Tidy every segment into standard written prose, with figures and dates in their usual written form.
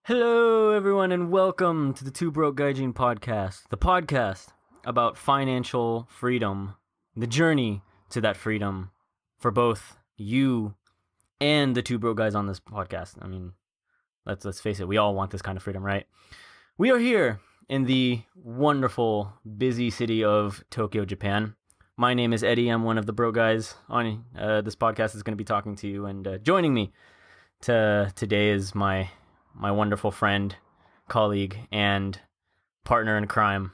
Hello, everyone, and welcome to the Two Broke Gaijin podcast, the podcast about financial freedom, the journey to that freedom for both you and the two broke guys on this podcast. I mean, let's face it, we all want this kind of freedom, right? We are here in the wonderful, busy city of Tokyo, Japan. My name is Eddie. I'm one of the broke guys on this podcast is going to be talking to you, and joining me today is my wonderful friend, colleague, and partner in crime,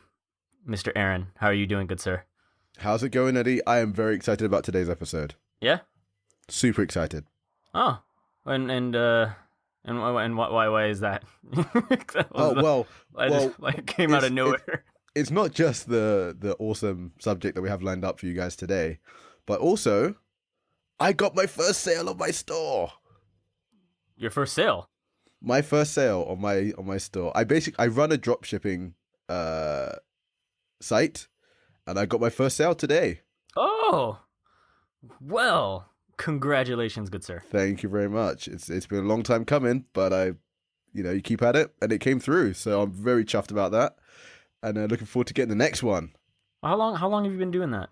Mr. Aaron. How are you doing, good sir? How's it going, Eddie? I am very excited about today's episode. Yeah? Super excited. Oh, and why is that? It came out of nowhere. It's not just the awesome subject that we have lined up for you guys today, but also I got my first sale on my store. Your first sale? My first sale on my store. I run a drop shipping site, and I got my first sale today. Oh, well, congratulations, good sir. Thank you very much. It's been a long time coming, but you keep at it, and it came through. So I'm very chuffed about that, and looking forward to getting the next one. How long have you been doing that?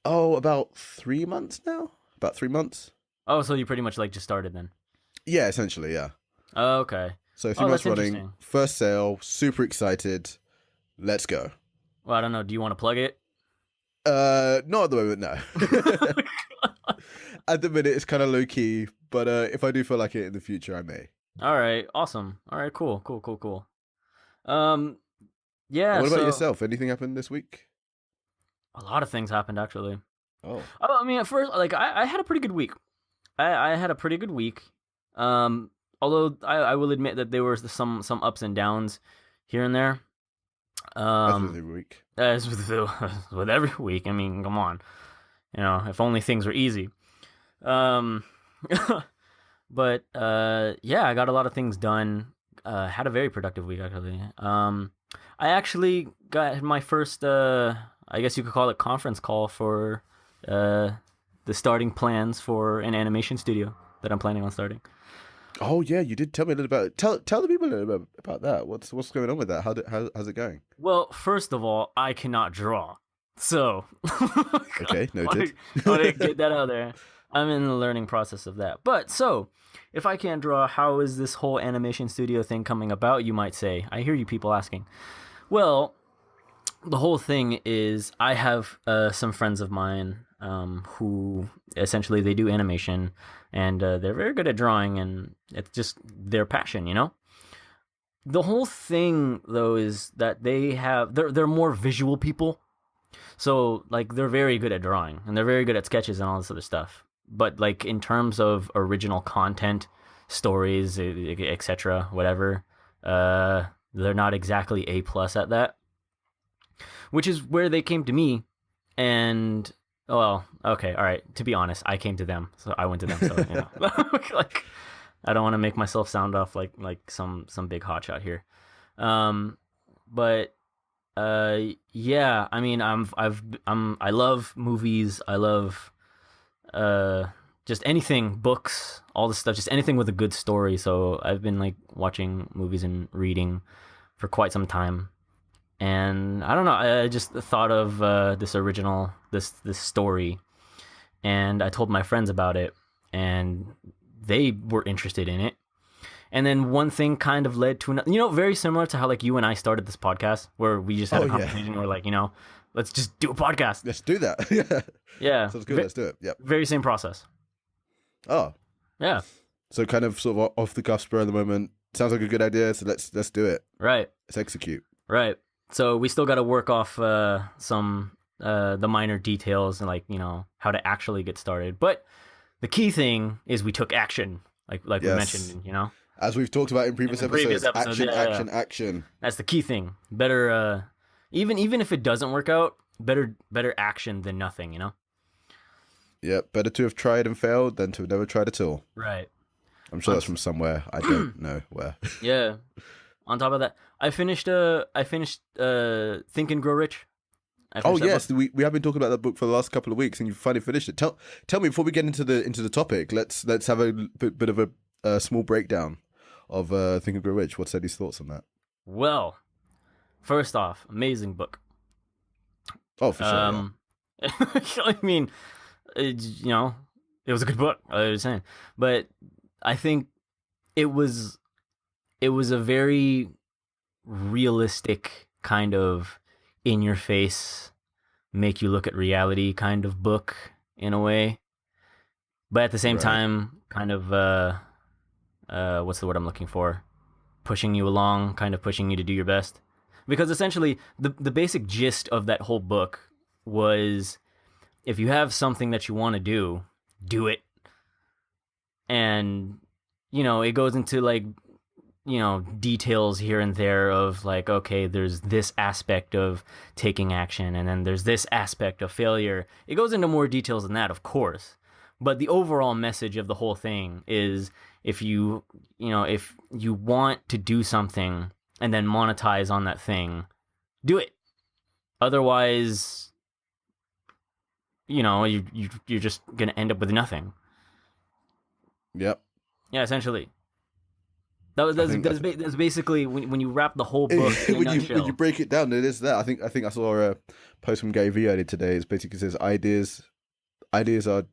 Oh, about 3 months now. About 3 months. Oh, so you pretty much just started then? Yeah, essentially, yeah. Oh, okay. So 3 months running, first sale, super excited. Let's go. Well, I don't know. Do you want to plug it? Not at the moment, no. At the minute, it's kind of low key, but if I do feel like it in the future, I may. All right, awesome. All right, cool. Yeah. What about yourself? Anything happened this week? A lot of things happened, actually. Oh. I mean, at first, I had a pretty good week. I had a pretty good week. Although I will admit that there were some ups and downs here and there. As with every week. As with every week. I mean, come on. If only things were easy. But yeah, I got a lot of things done. Had a very productive week, actually. I actually got my first, I guess you could call it conference call for the starting plans for an animation studio that I'm planning on starting. Oh yeah, you did tell me a little about. Tell the people a little bit about that. What's going on with that? How's it going? Well, first of all, I cannot draw, so okay, noted. I want to get that out there. I'm in the learning process of that. But so, if I can't draw, how is this whole animation studio thing coming about? You might say. I hear you people asking. Well, the whole thing is I have some friends of mine who essentially they do animation, and they're very good at drawing, and it's just their passion, The whole thing, though, is that they're more visual people, so they're very good at drawing, and they're very good at sketches and all this other stuff. But in terms of original content, stories, etc., whatever, they're not exactly A+ at that. Which is where they came to me, and well, okay, all right. To be honest, I came to them, so I went to them. So I don't want to make myself sound off like some big hotshot here, but yeah. I mean, I love movies. I love just anything, books, all this stuff, just anything with a good story. So I've been watching movies and reading for quite some time. And I don't know, I just thought of this story, and I told my friends about it, and they were interested in it. And then one thing kind of led to another, very similar to how you and I started this podcast, where we just had a conversation. Yeah. We're let's just do a podcast. Let's do that. Yeah. Sounds good. Let's do it. Yep. Very same process. Oh. Yeah. So kind of sort of off the cuff, spur of the moment. Sounds like a good idea. So let's do it. Right. Let's execute. Right. So we still got to work off some the minor details and how to actually get started. But the key thing is we took action, like yes. We mentioned, as we've talked about in previous episodes. Action. That's the key thing. Better, even if it doesn't work out, better action than nothing. Yeah, better to have tried and failed than to have never tried at all. Right. I'm sure that's from somewhere. I don't know where. Yeah. On top of that, I finished Think and Grow Rich. Oh yes, we have been talking about that book for the last couple of weeks, and you finally finished it. Tell me before we get into the topic. Let's have a bit of a small breakdown of Think and Grow Rich. What's Eddie's thoughts on that? Well, first off, amazing book. Oh, for sure. I mean, it was a good book. I was saying, but I think it was a very realistic kind of in your face, make you look at reality kind of book in a way, but at the same time, kind of what's the word I'm looking for? Pushing you along, kind of pushing you to do your best. Because essentially, the basic gist of that whole book was, if you have something that you want to do it. And, it goes into like, details here and there of like, okay, there's this aspect of taking action, and then there's this aspect of failure. It goes into more details than that, of course. But the overall message of the whole thing is, if you want to do something and then monetize on that thing, do it. Otherwise, you're just gonna end up with nothing. Yep. Yeah, essentially. That's basically when you wrap the whole book in a nutshell. When you break it down, it is that. I think I saw a post from Gary Vee earlier today. It basically says ideas are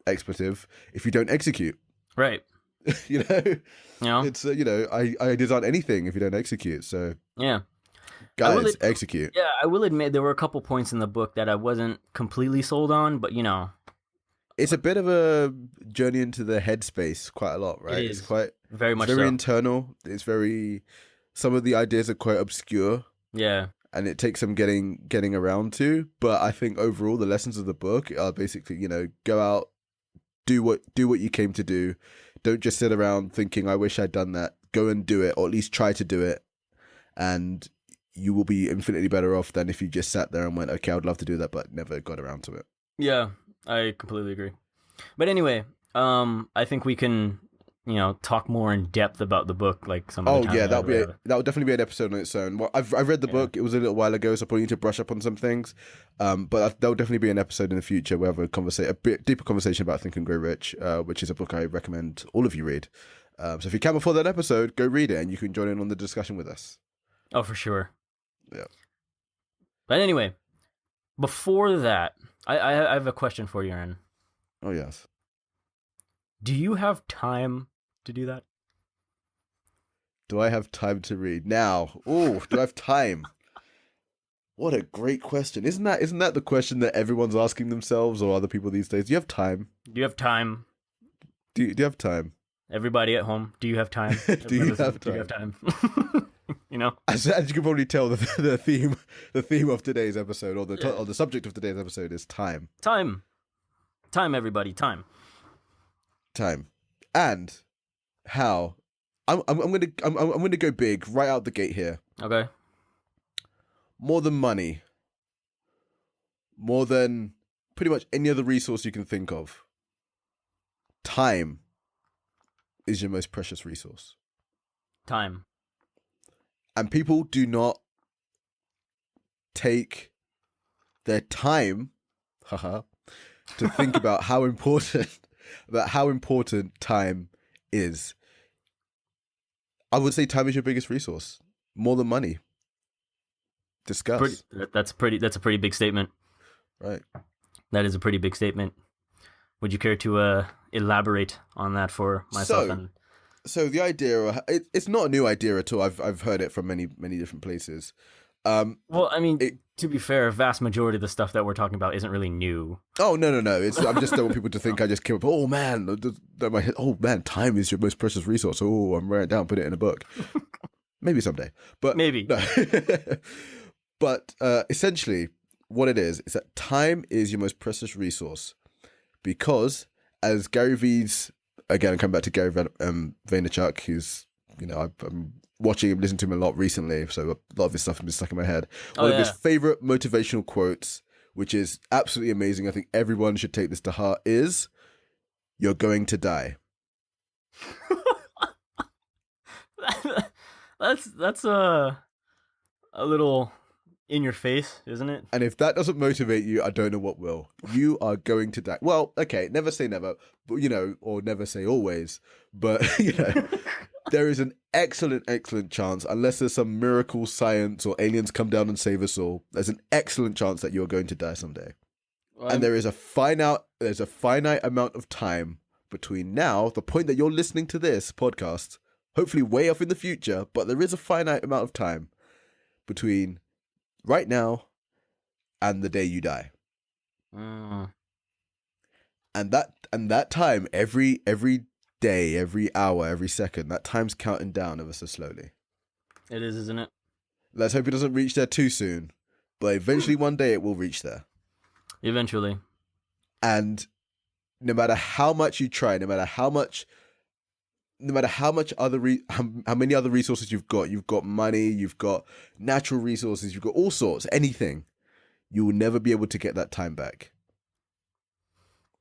expletive if you don't execute. Right. It's ideas aren't anything if you don't execute. So yeah, guys, execute. Yeah, I will admit there were a couple points in the book that I wasn't completely sold on, but it's a bit of a journey into the headspace, quite a lot, right? It's quite very much very so. internal. It's very, some of the ideas are quite obscure. Yeah. And it takes some getting around to, but I think overall the lessons of the book are basically, go out, do what you came to do. Don't just sit around thinking, I wish I'd done that. Go and do it, or at least try to do it, and you will be infinitely better off than if you just sat there and went, okay, I would love to do that, but never got around to it. Yeah, I completely agree. But anyway, I think we can, talk more in depth about the book, like some. Oh yeah, that would definitely be an episode on its own. Well, I've read the book. It was a little while ago, so I probably need to brush up on some things. But that will definitely be an episode in the future where we have a bit deeper conversation about Think and Grow Rich, which is a book I recommend all of you read. So if you can before that episode, go read it, and you can join in on the discussion with us. Oh, for sure. Yeah. But anyway, before that, I have a question for you, Aaron. Oh yes. Do you have time to do that? Do I have time to read now? Oh, do I have time? What a great question! Isn't that the question that everyone's asking themselves or other people these days? Do you have time? Do you have time? Do you have time? Everybody at home, do you have time? Do you have time? As you can probably tell, the theme of today's episode, or the subject of today's episode, is time. Time, everybody, time. And how? I'm gonna go big right out the gate here. Okay. More than money. More than pretty much any other resource you can think of. Time is your most precious resource. Time. And people do not take their time, to think about how important time is. I would say time is your biggest resource, more than money. Discuss. That's a pretty big statement. Right. That is a pretty big statement. Would you care to elaborate on that for myself? So the idea, it's not a new idea at all. I've heard it from many different places. Well, I mean, to be fair, a vast majority of the stuff that we're talking about isn't really new. Oh no! I just don't want people to think I just came up. Oh man, time is your most precious resource. Oh, I'm writing it down, put it in a book. Maybe someday, but maybe. No. But essentially, what it is that time is your most precious resource, because as Gary Vee's, again, I'm coming back to Gary Vaynerchuk, who's, I'm watching him, listening to him a lot recently, so a lot of his stuff has been stuck in my head. One of his favorite motivational quotes, which is absolutely amazing, I think everyone should take this to heart, is, "You're going to die." That's a little in your face, isn't it? And if that doesn't motivate you, I don't know what will. You are going to die. Well, okay, never say never, but or never say always. But there is an excellent chance, unless there's some miracle science or aliens come down and save us all, there's an excellent chance that you're going to die someday. Well, and there's a finite amount of time between now, the point that you're listening to this podcast, hopefully way off in the future, but there is a finite amount of time between right now and the day you die. And that time, every day, every hour, every second, that time's counting down ever so slowly. It is, isn't it? Let's hope it doesn't reach there too soon, but eventually one day it will reach there. Eventually. And no matter how much you try, no matter how many other resources you've got money, you've got natural resources, you've got all sorts, anything, you will never be able to get that time back.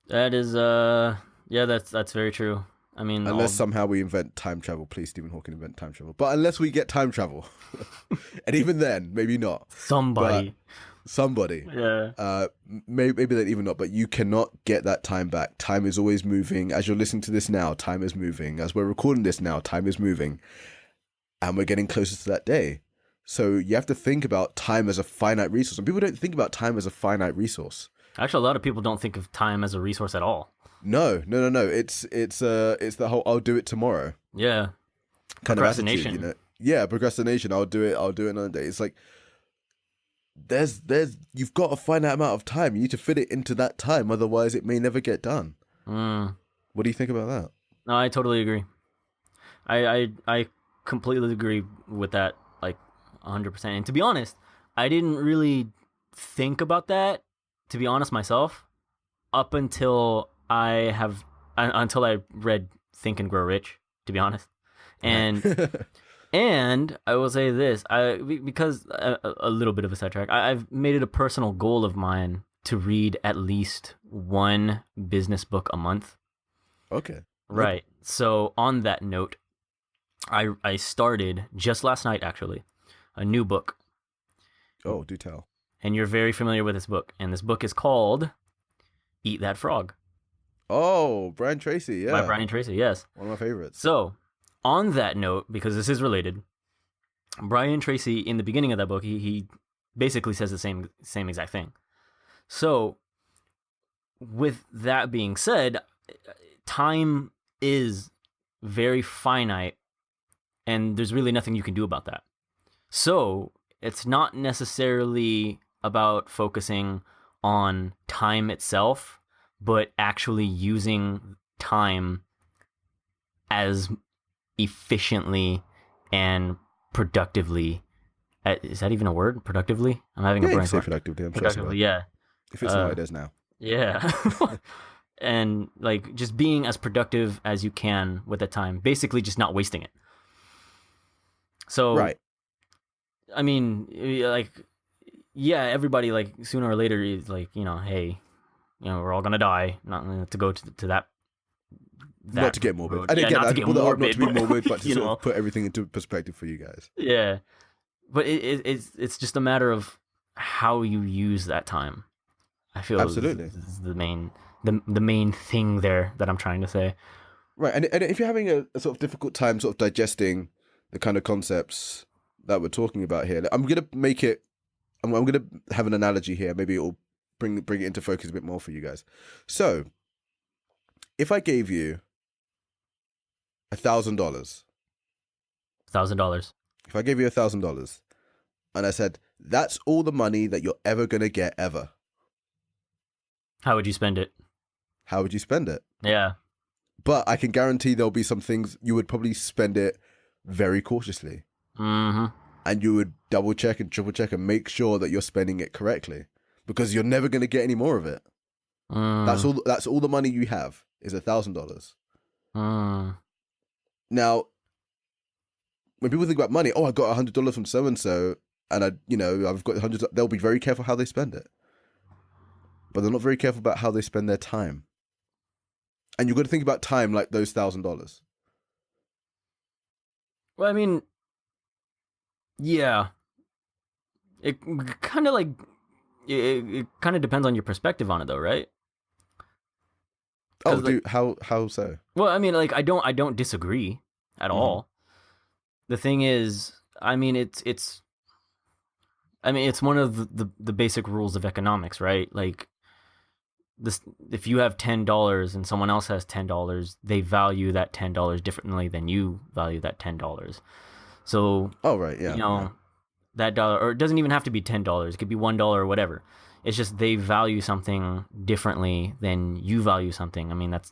That is, that's very true. I mean, unless somehow we invent time travel. Please, Stephen Hawking, invent time travel. But unless we get time travel, and even then, maybe not. Somebody. Yeah. Maybe then even not. But you cannot get that time back. Time is always moving. As you're listening to this now, time is moving. As we're recording this now, time is moving, and we're getting closer to that day. So you have to think about time as a finite resource, and people don't think about time as a finite resource. Actually, a lot of people don't think of time as a resource at all. No. It's the whole "I'll do it tomorrow." Yeah. Kind of attitude, Yeah, procrastination. I'll do it another day. It's like you've got a finite amount of time. You need to fit it into that time, otherwise it may never get done. What do you think about that? No, I totally agree. I completely agree with that, like 100%. And to be honest, I didn't really think about that, to be honest, myself, up until I read Think and Grow Rich, to be honest. And and I will say this, because a little bit of a sidetrack, I've made it a personal goal of mine to read at least one business book a month. Okay. Right. So on that note, I started just last night, actually, a new book. Oh, do tell. And you're very familiar with this book. And this book is called Eat That Frog. Oh, Brian Tracy, yeah. By Brian Tracy, yes. One of my favorites. So, on that note, because this is related, Brian Tracy, in the beginning of that book, he basically says the same exact thing. So, with that being said, time is very finite, and there's really nothing you can do about that. So, it's not necessarily about focusing on time itself, but actually using time as efficiently and productively. Is that even a word? Productively? I'm having a brain fart. Productively. I'm productively, yeah. If it's not, it is now. Yeah. And like just being as productive as you can with the time, basically just not wasting it. So, right. I mean, like, yeah, everybody, like, sooner or later is like, hey, we're all gonna die. Not to go to that. Not to get morbid. Road. I didn't get that. To get morbid, not to be morbid, but to sort of put everything into perspective for you guys. Yeah, but it's just a matter of how you use that time. I feel absolutely this is the main thing there that I'm trying to say. Right, and if you're having a sort of difficult time sort of digesting the kind of concepts that we're talking about here, I'm gonna make it. I'm gonna have an analogy here. Maybe it'll bring it into focus a bit more for you guys. So, if I gave you $1,000, $1,000. If I gave you $1,000, and I said that's all the money that you're ever gonna get ever, how would you spend it? How would you spend it? Yeah. But I can guarantee there'll be some things you would probably spend it very cautiously. Mm-hmm. And you would double check and triple check and make sure that you're spending it correctly, because you're never going to get any more of it. That's all the money you have is $1,000. Now, when people think about money, I got $100 from so and so, and I've got $100. They'll be very careful how they spend it, but they're not very careful about how they spend their time. And you've got to think about time like those $1,000. Well, I mean, yeah. it kind of like it kind of depends on your perspective on it, though, right? Oh, 'Cause, like, dude, how so? well, I mean, like, I don't disagree at Hmm. all. The thing is, I mean, it's one of the basic rules of economics, right? Like, this, if you have $10 and someone else has $10, they value that $10 differently than you value that $10. So, Oh, right, you yeah, yeah. know, that dollar, or it doesn't even have to be $10. It could be $1 or whatever. It's just they value something differently than you value something. I mean, that's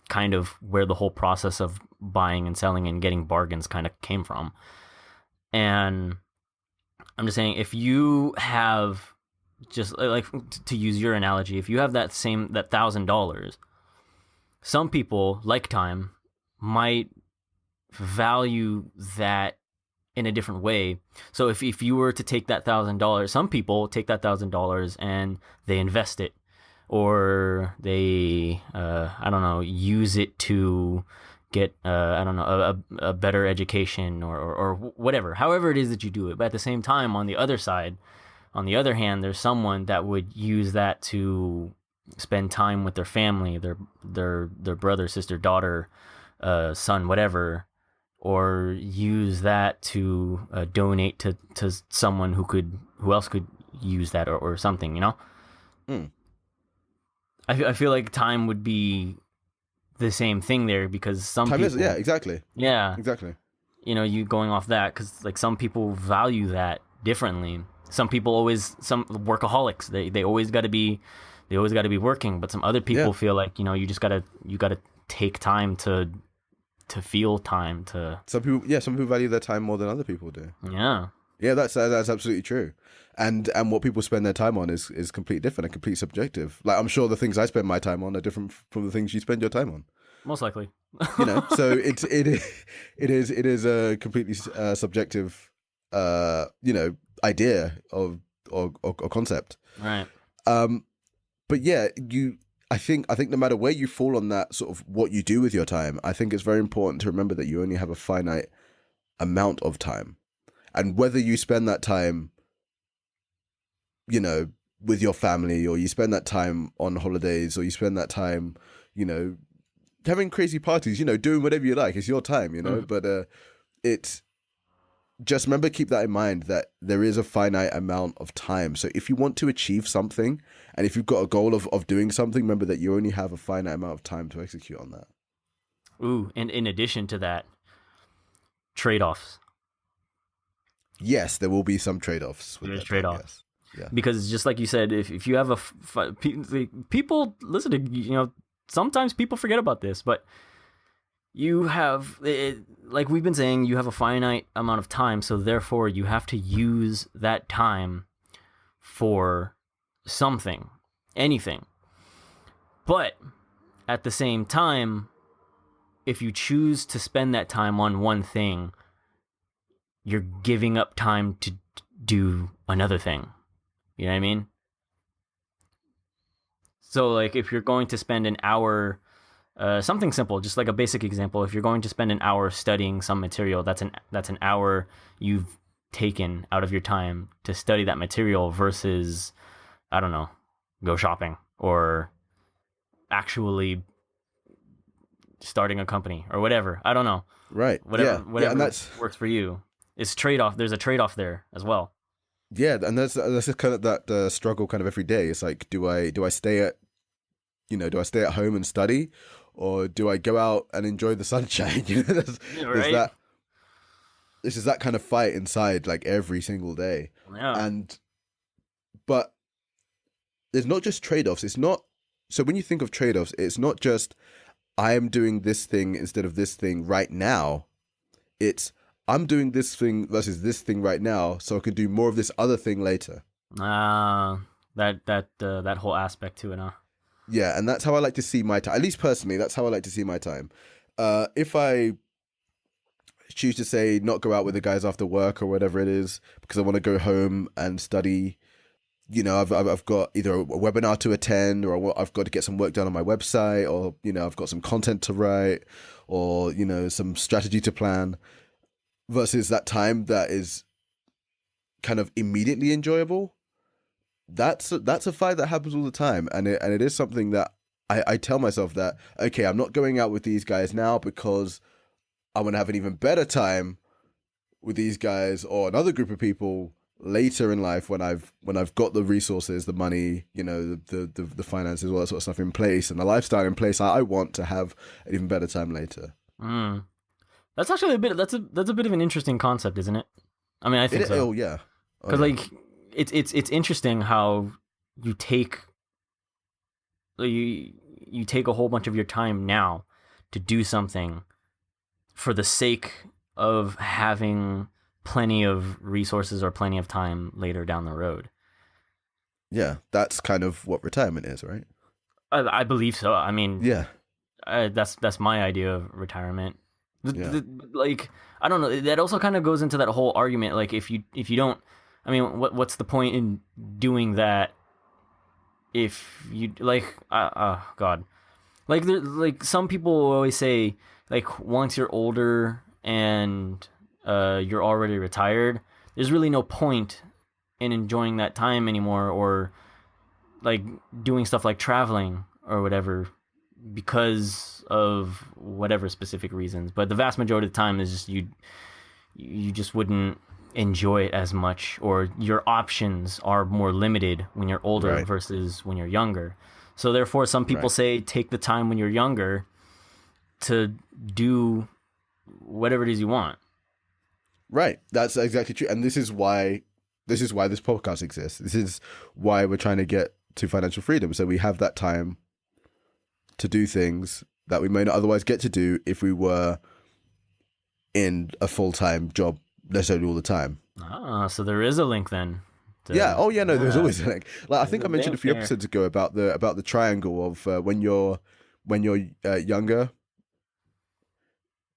kind of where the whole process of buying and selling and getting bargains kind of came from. And I'm just saying, if you have, just like, to use your analogy, if you have that $1,000, some people, like time, might value that in a different way. So if you were to take that $1,000, some people take that $1,000 and they invest it, or they I don't know, use it to get I don't know, a better education, or whatever, however it is that you do it. But at the same time, on the other side, on the other hand, there's someone that would use that to spend time with their family, their brother, sister, daughter, son, whatever, or use that to donate to someone who else could use that, or something, you know. Mm. I feel like time would be the same thing there, because some Time is, yeah, people, exactly, yeah, exactly. you know, you going off that, because like some people value that differently. Some people always, some workaholics, they always got to be, they always got to be working. But some other Yeah. people feel like, you know, you gotta take time to feel time to, Some people value their time more than other people do. yeah. Yeah, that's absolutely true. And what people spend their time on is completely different and completely subjective. Like, I'm sure the things I spend my time on are different from the things you spend your time on. Most likely. You know, so it is a completely subjective, you know, idea of or concept. Right. But yeah, I think no matter where you fall on that sort of what you do with your time, I think it's very important to remember that you only have a finite amount of time, and whether you spend that time, you know, with your family, or you spend that time on holidays, or you spend that time, you know, having crazy parties, you know, doing whatever you like, it's your time, you know. Mm. But it's just, remember, keep that in mind, that there is a finite amount of time. So if you want to achieve something, and if you've got a goal of doing something, remember that you only have a finite amount of time to execute on that. Ooh, and in addition to that, trade-offs. Yes, there will be some trade-offs with There's that time, trade-offs. yes. Yeah. Because just like you said, if you have people listen to, you know, sometimes people forget about this, but you have like we've been saying, you have a finite amount of time, so therefore you have to use that time for something, anything. But at the same time, if you choose to spend that time on one thing, you're giving up time to do another thing. You know what I mean? So, like, if you're going to spend an hour, something simple, just like a basic example, if you're going to spend an hour studying some material, that's an hour you've taken out of your time to study that material, versus, I don't know, go shopping, or actually starting a company, or whatever. I don't know. Right. Whatever And that's works for you. It's trade-off. There's a trade-off there as well. yeah, and that's just kind of that struggle kind of every day. It's like, do I stay at, you know, do I stay at home and study, or do I go out and enjoy the sunshine? You know, there's Right? that. This is that kind of fight inside, like, every single day. Yeah. And but there's not just trade-offs. It's not, so when you think of trade-offs, it's not just I am doing this thing instead of this thing right now. It's I'm doing this thing versus this thing right now, so I can do more of this other thing later. That whole aspect to it, huh? Yeah, and that's how I like to see my time. At least personally, that's how I like to see my time. If I choose to, say, not go out with the guys after work or whatever it is, because I want to go home and study, you know, I've got either a webinar to attend, or I've got to get some work done on my website, or, you know, I've got some content to write, or, you know, some strategy to plan, versus that time that is kind of immediately enjoyable, that's a fight that happens all the time, and it is something that I tell myself that, okay, I'm not going out with these guys now because I want to have an even better time with these guys or another group of people later in life when I've got the resources, the money, the finances, all that sort of stuff in place, and the lifestyle in place. I want to have an even better time later. That's actually that's a bit of an interesting concept, isn't it? I mean, I think so. Oh yeah, because like it's interesting how you take you take a whole bunch of your time now to do something for the sake of having plenty of resources or plenty of time later down the road. Yeah, that's kind of what retirement is, right? I believe so. I mean, yeah, that's my idea of retirement. Yeah. Like, I don't know. That also kind of goes into that whole argument. Like, if you don't, I mean, what's the point in doing that? If you like, God, like some people always say, like once you're older and you're already retired, there's really no point in enjoying that time anymore, or like doing stuff like traveling or whatever, because of whatever specific reasons. But the vast majority of the time is just you just wouldn't enjoy it as much, or your options are more limited when you're older Right. versus when you're younger. So therefore some people Right. say take the time when you're younger to do whatever it is you want. Right. That's exactly true. And this is why this podcast exists. This is why we're trying to get to financial freedom. So we have that time to do things that we may not otherwise get to do if we were in a full-time job necessarily all the time. So there is a link then. Yeah. Oh yeah. No, there's always a link. Like I think I mentioned a few there. episodes ago about the triangle of when you're younger,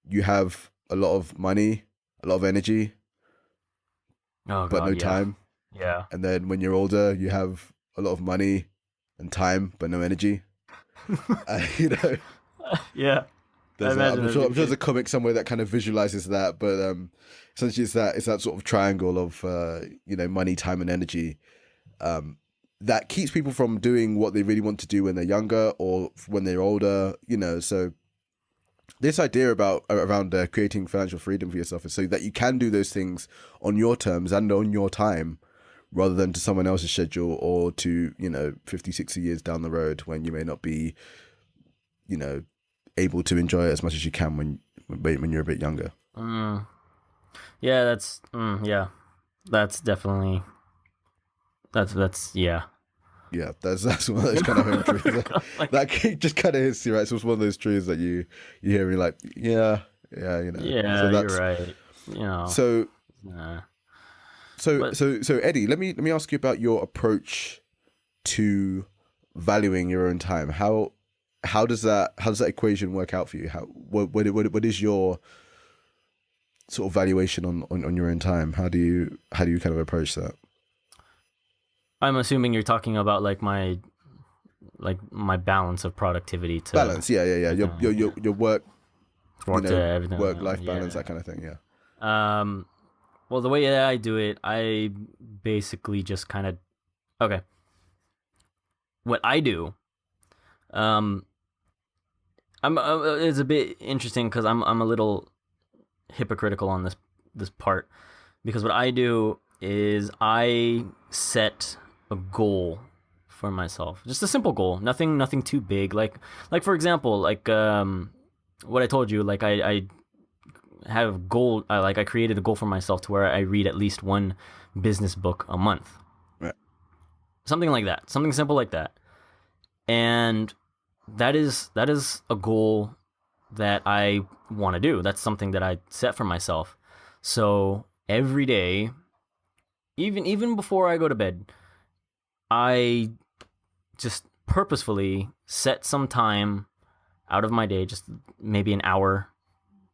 you have a lot of money, a lot of energy, Oh, but God, no yeah. time. Yeah. And then when you're older, you have a lot of money and time, but no energy. Yeah. I'm sure there's a comic somewhere that kind of visualizes that, but essentially it's that sort of triangle of money, time, and energy that keeps people from doing what they really want to do when they're younger or when they're older. So this idea around creating financial freedom for yourself is so that you can do those things on your terms and on your time, rather than to someone else's schedule or to 50, 60 years down the road when you may not be able to enjoy it as much as you can when you're a bit younger. Yeah, that's definitely yeah. Yeah, that's one of those kind of home truths that just kind of hits you, right? So it's one of those truths that you hear and you're like, yeah. Yeah, So you're right. So Eddie, let me ask you about your approach to valuing your own time. How does that equation work out for you? What is your sort of valuation on your own time? How do you kind of approach that? I'm assuming you're talking about like my balance of productivity to balance. Yeah. Your work, everything, work-life balance, that kind of thing. Yeah. Well, the way that I do it, I basically just kind of okay. What I do, it's a bit interesting because I'm a little hypocritical on this part, because what I do is I set a goal for myself, just a simple goal, nothing too big. Like for example, like what I told you, like I have a goal. I created a goal for myself to where I read at least one business book a month, Right. Something like that, something simple like that, and that is a goal that I want to do. That's something that I set for myself. So every day, even before I go to bed, I just purposefully set some time out of my day, just maybe an hour,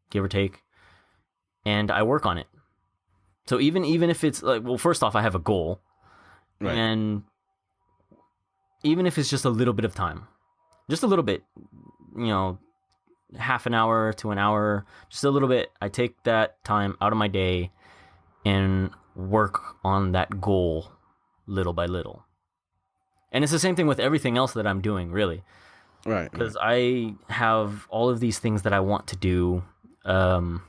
give or take, and I work on it. So even if it's like, well, first off, I have a goal, Right. and even if it's just a little bit of time, just a little bit, half an hour to an hour, just a little bit, I take that time out of my day and work on that goal little by little. And it's the same thing with everything else that I'm doing, really. Right. Because I have all of these things that I want to do, my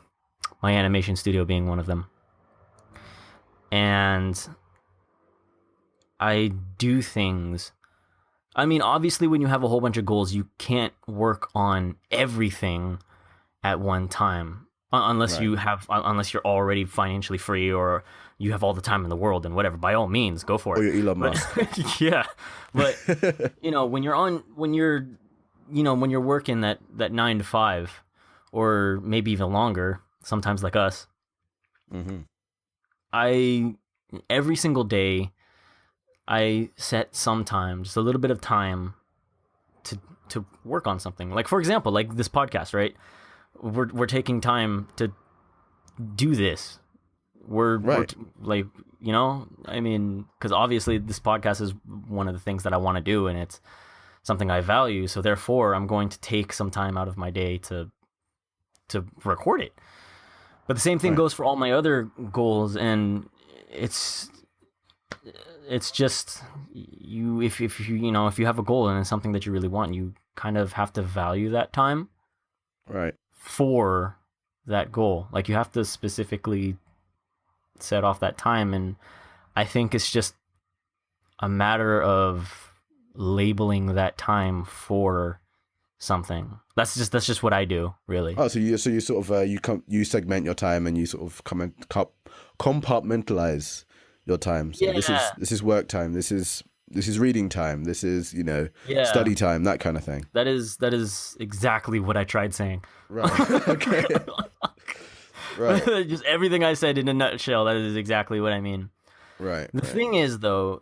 animation studio being one of them. And I do things. I mean, obviously, when you have a whole bunch of goals, you can't work on everything at one time. Unless Right. you have, unless you're already financially free or you have all the time in the world and whatever. By all means, go for Or it. you're Elon But Musk. yeah, but when you're working that 9 to 5, or maybe even longer, sometimes like us, Mm-hmm. every single day I set some time, just a little bit of time to work on something. Like, for example, like this podcast, right? We're taking time to do this. We're Right. like, I mean, because obviously this podcast is one of the things that I want to do, and it's something I value. So therefore, I'm going to take some time out of my day to record it. But the same thing Right. goes for all my other goals, and it's just if you have a goal and it's something that you really want, you kind of have to value that time Right. for that goal. Like, you have to specifically set off that time, and I think it's just a matter of labeling that time for something. That's just what I do, really. Oh, so you sort of you segment your time and you sort of compartmentalize your time. So Yeah. this is work time. This is reading time. This is Yeah. study time. That kind of thing. That is exactly what I tried saying. Right. Okay. Right. Just everything I said in a nutshell. That is exactly what I mean. Right. The thing is, the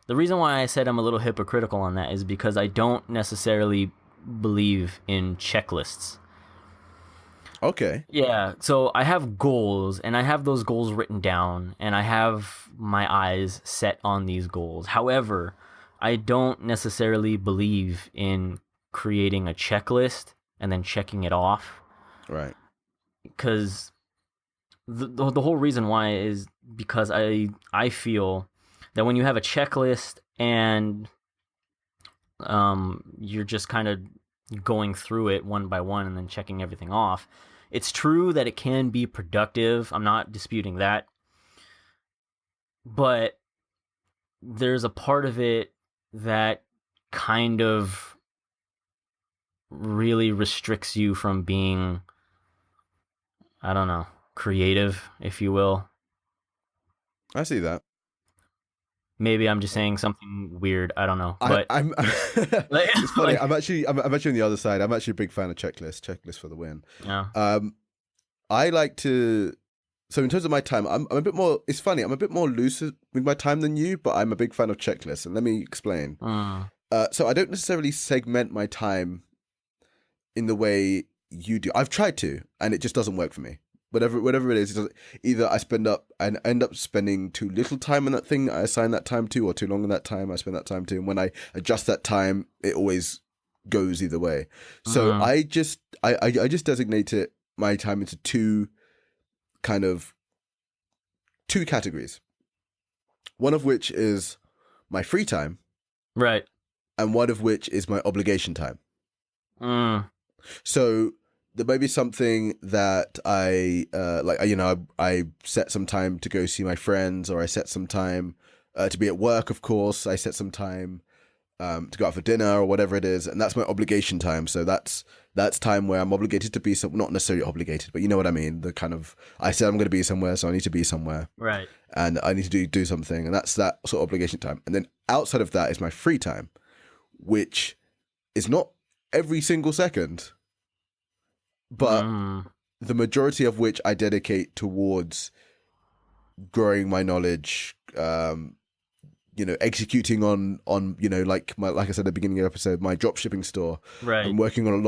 reason why I said I'm a little hypocritical on that is because I don't necessarily believe in checklists. Okay. Yeah, so I have goals, and I have those goals written down, and I have my eyes set on these goals. However, I don't necessarily believe in creating a checklist and then checking it off. Right. Because the whole reason why is because I feel that when you have a checklist and you're just kind of going through it one by one and then checking everything off, it's true that it can be productive. I'm not disputing that. But there's a part of it that kind of really restricts you from being, I don't know, creative, if you will. I see that. Maybe I'm just saying something weird. I don't know. But I'm like, it's funny. like, I'm actually on the other side. I'm actually a big fan of checklist for the win. yeah. I like to. So in terms of my time, I'm a bit more. It's funny. I'm a bit more loose with my time than you, but I'm a big fan of checklists. And let me explain. So I don't necessarily segment my time in the way you do. I've tried to, and it just doesn't work for me. Whatever it is, it doesn't, either I end up spending too little time on that thing I assign that time to, or too long on that time I spend that time to. And when I adjust that time, it always goes either way. So I just designate my time into two categories. One of which is my free time, Right. and one of which is my obligation time. So there may be something that I I set some time to go see my friends, or I set some time to be at work. Of course, I set some time to go out for dinner or whatever it is, and that's my obligation time. So that's time where I'm obligated to be not necessarily obligated, but you know what I mean. The kind of, I said I'm going to be somewhere, so I need to be somewhere, Right. and I need to do something, and that's that sort of obligation time. And then outside of that is my free time, which is not every single second, but the majority of which I dedicate towards growing my knowledge, executing on like I said at the beginning of the episode, my drop shipping store. Right. I've been working on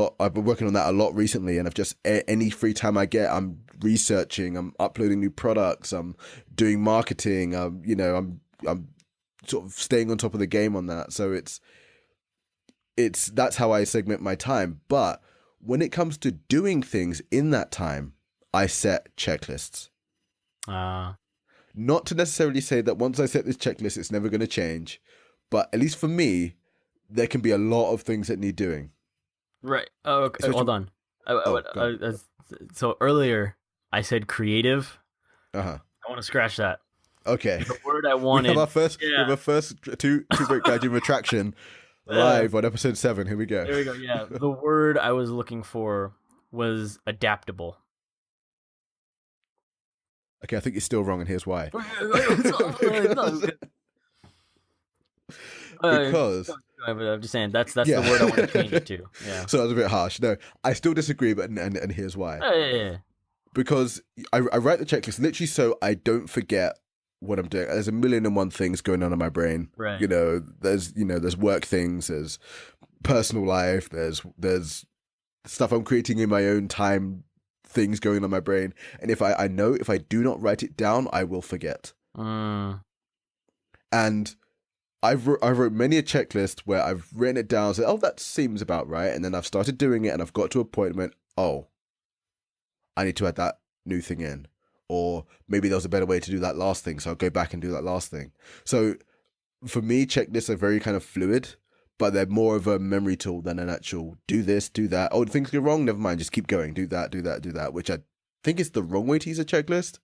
that a lot recently, and I've just any free time I get, I'm researching, I'm uploading new products, I'm doing marketing, I'm sort of staying on top of the game on that. So that's how I segment my time. But when it comes to doing things in that time, I set checklists. Not to necessarily say that once I set this checklist, it's never going to change, but at least for me, there can be a lot of things that need doing. Right. Oh, okay. Especially- Hold on. Oh, go on. So earlier I said creative. Uh-huh. I want to scratch that. Okay. The word I We wanted. have our first two Broke Gaijin retraction live on episode 7. Here we go. There we go. Yeah. The word I was looking for was adaptable. Okay, I think you're still wrong, and here's why. Because I'm just saying that's the word I want to change it to. Yeah. So that was a bit harsh. No, I still disagree, but and here's why. Yeah. Because I write the checklist literally so I don't forget what I'm doing. There's a million and one things going on in my brain. Right. There's work things, there's personal life, there's stuff I'm creating in my own time, things going on in my brain. And if I know if I do not write it down, I will forget. And I wrote many a checklist where I've written it down, said, oh, that seems about right. And then I've started doing it and I've got to a point and went, oh, I need to add that new thing in. Or maybe there was a better way to do that last thing, so I'll go back and do that last thing. So for me, checklists are very kind of fluid, but they're more of a memory tool than an actual do this, do that. Oh, things go wrong? Never mind, just keep going. Do that, which I think is the wrong way to use a checklist.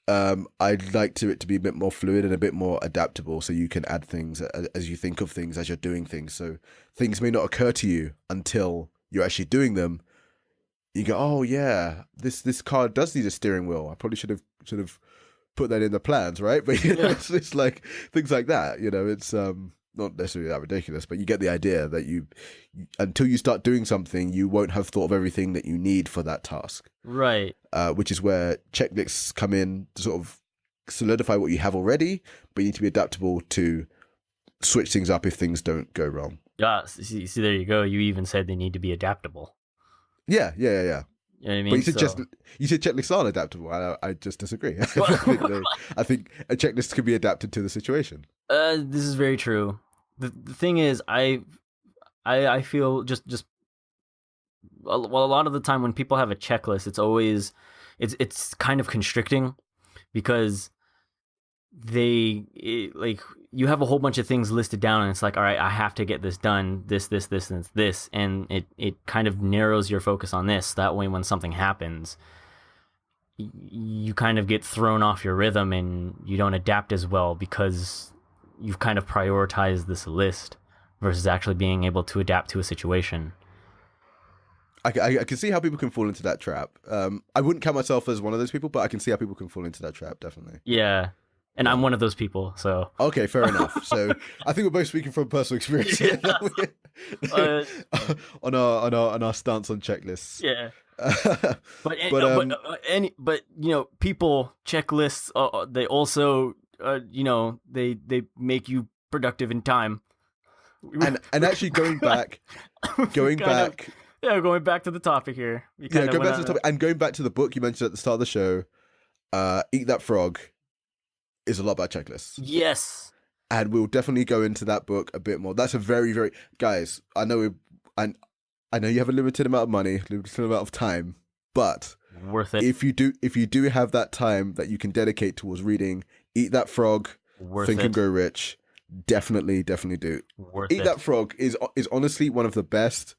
I'd like it to be a bit more fluid and a bit more adaptable, so you can add things as you think of things as you're doing things. So things may not occur to you until you're actually doing them. You go, oh yeah, this car does need a steering wheel. I probably should have put that in the plans, right? But it's like things like that. It's not necessarily that ridiculous, but you get the idea that you until you start doing something, you won't have thought of everything that you need for that task. Right. Which is where checklists come in to sort of solidify what you have already, but you need to be adaptable to switch things up if things don't go wrong. Yeah. See, there you go. You even said they need to be adaptable. Yeah. You know what I mean? But you said checklists aren't adaptable. I just disagree. I think a checklist can be adapted to the situation. This is very true. The thing is, I feel just a lot of the time when people have a checklist, it's always it's kind of constricting because you have a whole bunch of things listed down and it's like, all right, I have to get this done, this, and this, and it kind of narrows your focus on this. That way, when something happens, you kind of get thrown off your rhythm and you don't adapt as well because you've kind of prioritized this list versus actually being able to adapt to a situation. I can see how people can fall into that trap. I wouldn't count myself as one of those people, but I can see how people can fall into that trap, definitely. Yeah. And I'm one of those people, so... Okay, fair enough. So I think we're both speaking from personal experience here. On our stance on checklists. Yeah. But people checklists. They also they make you productive in time. And actually going back. Going back to the topic here. Going back to the topic and going back to the book you mentioned at the start of the show. Eat That Frog is a lot about checklists. Yes. And we'll definitely go into that book a bit more. That's a very, very... Guys, I know you have a limited amount of money, limited amount of time, but... Worth it. If you do have that time that you can dedicate towards reading Eat That Frog, Think and Grow Rich, definitely do. Eat That Frog is honestly one of the best...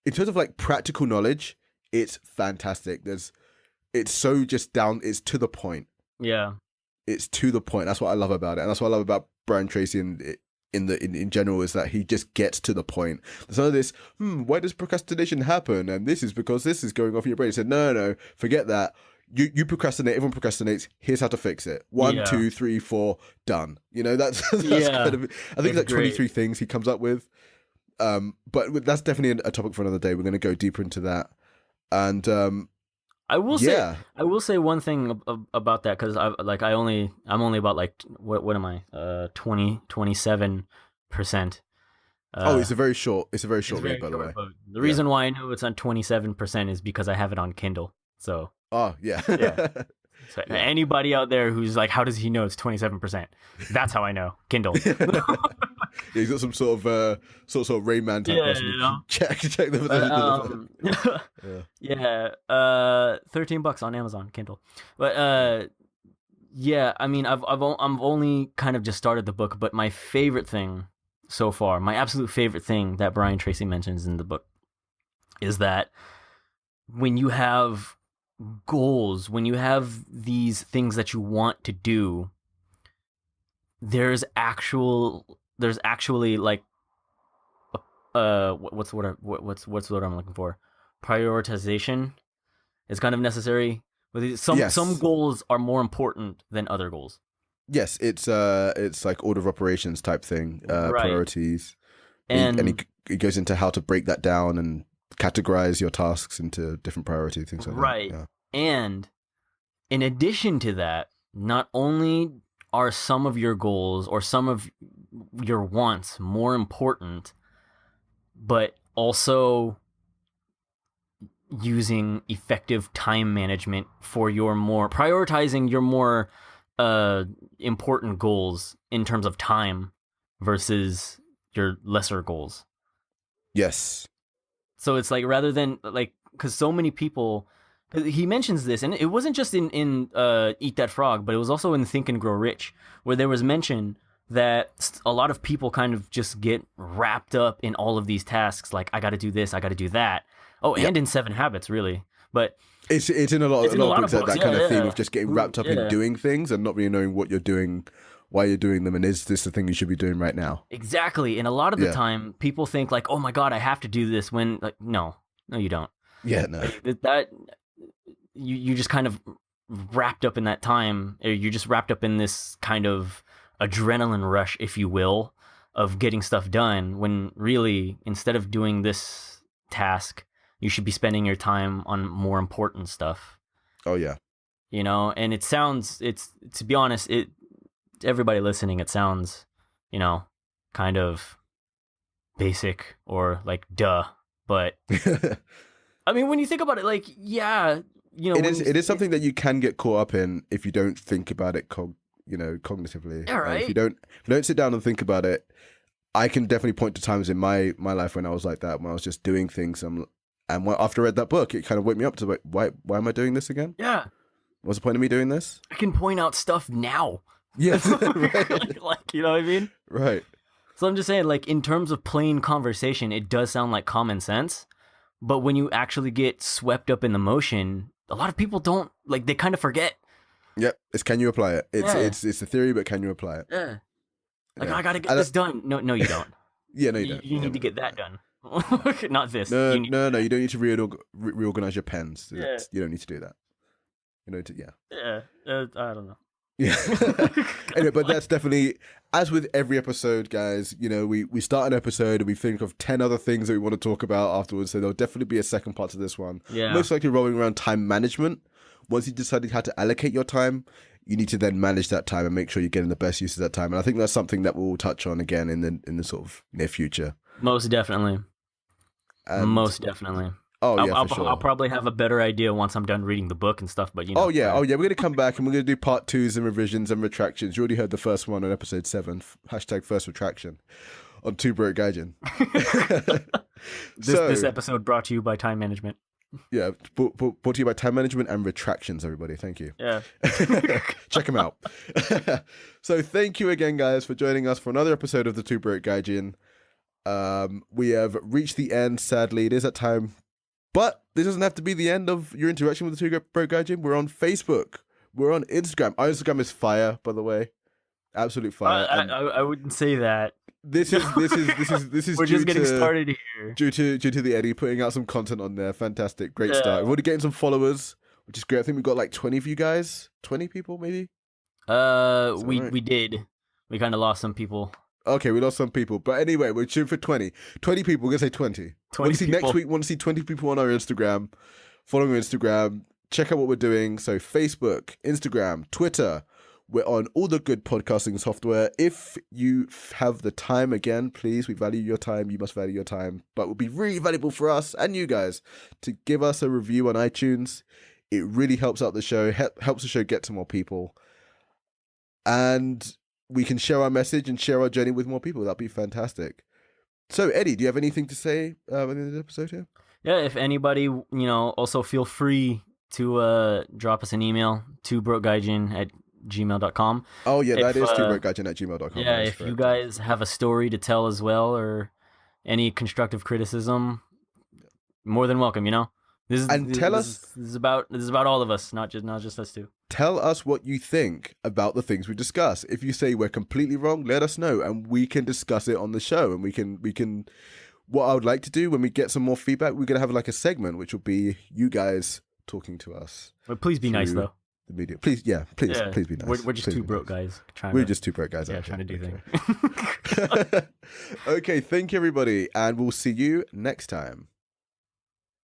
In terms of like practical knowledge, it's fantastic. It's so just down... It's to the point. Yeah. It's to the point. That's what I love about it, and that's what I love about Brian Tracy in general is that he just gets to the point. There's none of this. Why does procrastination happen? And this is because this is going off in your brain. He said, no, forget that. You procrastinate. Everyone procrastinates. Here's how to fix it. 1, 2, 3, 4, done. That's kind of. I think it's like 23 things he comes up with. But that's definitely a topic for another day. We're going to go deeper into that, and. I will say one thing about that because I'm only about like what am I 27%. It's a very short read, by the way. The reason why I know it's on 27% is because I have it on Kindle. So yeah. So anybody out there who's like, how does he know it's 27%? That's how I know. Kindle. He's got some sort of Rain Man type person. Check them. $13 on Amazon Kindle. But Yeah, I mean, I've only kind of just started the book, but my favorite thing so far, my absolute favorite thing that Brian Tracy mentions in the book is that when you have goals, when you have these things that you want to do, there's actually like what's what I'm looking for? Prioritization is kind of necessary. Some Yes. goals are more important than other goals. Yes, it's like order of operations type thing, Right. priorities. And And it goes into how to break that down and categorize your tasks into different priority things like that. right. Yeah. And in addition to that, not only are some of your goals or some of your wants more important, but also using effective time management for your more prioritizing your more uh important goals in terms of time versus your lesser goals. Yes. So it's like rather than like because so many people he mentions this and it wasn't just in Eat That Frog, but it was also in Think and Grow Rich, where there was mention that a lot of people kind of just get wrapped up in all of these tasks, like I got to do this, I got to do that. Oh, Yep. and in Seven Habits, really. But It's in it's a in a lot of lot of books that books. kind Yeah, of theme yeah. of just getting wrapped up in Yeah. doing things and not really knowing what you're doing, why you're doing them, and is this the thing you should be doing right now? Exactly. And a lot of the Yeah. time, people think like, "Oh my God, I have to do this." When like, no, you don't. Yeah. No. Like that you just kind of wrapped up in that time, or you're just wrapped up in this kind of adrenaline rush, if you will, of getting stuff done. When really, instead of doing this task, you should be spending your time on more important stuff. Oh yeah. And it's to be honest, it to everybody listening, it sounds, kind of basic or like duh, but I mean, when you think about it, like, yeah, It when is. you, It is something that you can get caught up in if you don't think about it, cognitively. yeah, If you right, don't sit down and think about it, I can definitely point to times in my life when I was like that, when I was just doing things. After I read that book, it kind of woke me up to like, why am I doing this again? yeah, What's the point of me doing this? I can point out stuff now. Yes, right, like, you know what I mean? right. So I'm just saying, like, in terms of plain conversation, it does sound like common sense, but when you actually get swept up in the motion, a lot of people don't, like, they kind of forget. Yep. It's can you apply it? Yeah, It's a theory, but can you apply it? yeah. Like, Yeah. I gotta get And, this done. No, you don't. yeah. No, you You, don't. you Yeah, need to no, get no. that done. Not this. No, You need. no, no. You don't need to reorganize your pens. Yeah. You don't need to do that. You know, yeah. Yeah. I don't know. Yeah. Anyway, but that's definitely, as with every episode, guys, we start an episode and we think of 10 other things that we want to talk about afterwards. So there'll definitely be a second part to this one. Yeah. Most likely rolling around time management. Once you decided how to allocate your time, you need to then manage that time and make sure you're getting the best use of that time. And I think that's something that we'll touch on again in the sort of near future. Most definitely. And, Most definitely. Oh, yeah, I'll for sure. I'll probably have a better idea once I'm done reading the book and stuff. But Oh yeah. We're gonna come back and we're gonna do part 2s and revisions and retractions. You already heard the first one on episode 7. #, first retraction on Two Broke Gaijin. This episode brought to you by time management. Yeah, brought to you by time management and retractions. Everybody, thank you. Yeah. Check them out. So thank you again, guys, for joining us for another episode of the Two Broke Gaijin. We have reached the end. Sadly, it is that time. But this doesn't have to be the end of your interaction with the Two Broke Gaijin. We're on Facebook. We're on Instagram. Our Instagram is fire, by the way. Absolute fire. I wouldn't say that. This is We're due just getting to, started here. due to the Eddie putting out some content on there. Fantastic, great start. We're already getting some followers, which is great. I think we got like 20 of you guys, 20 people maybe. We did. We kind of lost some people. Okay, we lost some people, but anyway, we're shooting for 20 people. We're gonna say 20. 20 see people. Next week. Want to see 20 people on our Instagram. Follow our Instagram. Check out what we're doing. So Facebook, Instagram, Twitter. We're on all the good podcasting software. If you have the time, again, please, we value your time. You must value your time. But it would be really valuable for us and you guys to give us a review on iTunes. It really helps out the show, helps the show get to more people. And we can share our message and share our journey with more people. That'd be fantastic. So, Eddie, do you have anything to say in this episode here? Yeah, if anybody, also feel free to drop us an email to brokegaijin at 2brokegaijin@gmail.com. Oh yeah, that If, is 2brokegaijin@gmail.com. Yeah, That is if you correct. guys have a story to tell as well, or any constructive criticism, more than welcome. And tell us, This is about all of us, not just us two. tell us what you think about the things we discuss. If you say we're completely wrong, let us know, and we can discuss it on the show. And we can. What I would like to do when we get some more feedback, we're gonna have like a segment which will be you guys talking to us. But please be nice though. The media, please, please be nice. We're just Please two be broke nice. guys We're just two broke guys. trying to do Okay. things. Okay, thank you everybody, and we'll see you next time.